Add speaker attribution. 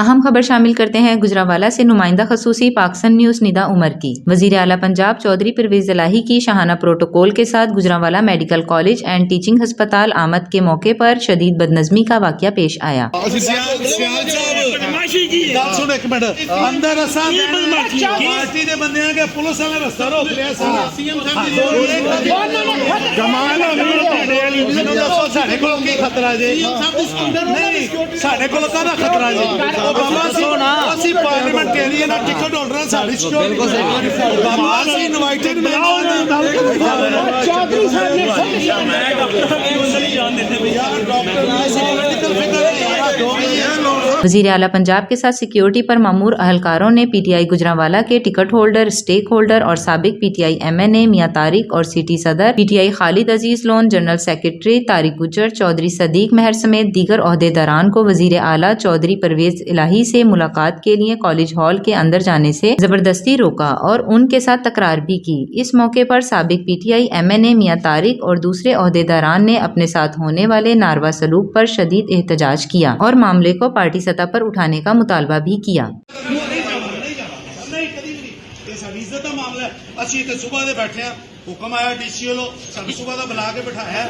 Speaker 1: अहम खबर शामिल करते हैं गुजरांवाला से नुमाइंदा खसूसी पाकिस्तान न्यूज़ निदा उमर की। वजीर आला पंजाब चौधरी परवेज इलाही की शाहाना प्रोटोकॉल के साथ Gujranwala medical college and teaching हस्पताल आमद के मौके पर शदीद बदनज़मी का वाक़या पेश आया।
Speaker 2: टिकट होल्डर
Speaker 1: वजीर आला पंजाब के साथ सिक्योरिटी पर मामूर अहलकारों ने पीटीआई गुजरांवाला के टिकट होल्डर, स्टेक होल्डर और साबिक पीटीआई MNA मियां तारिक और सिटी सदर पीटीआई खालिद अजीज लोन, जनरल सेक्रेटरी तारिक गुजर, चौधरी सदीक महर समेत दीगर ओहदेदारान को वजीर आला चौधरी परवेज इलाही से मुलाकात के लिए कॉलेज हॉल के अंदर जाने से जबरदस्ती रोका और उनके साथ तकरार भी की। इस मौके पर साबिक पीटीआई MNA मियां तारिक और दूसरे ओहदेदारान ने अपने साथ होने वाले नारवा सलूक पर शदीद एहतजाज किया और मामले को पार्टी सतह पर उठाने का मुतालबा भी किया।
Speaker 2: सुबह बैठे हुक्म आया DCO लो सुबह का बुला के बिठाया।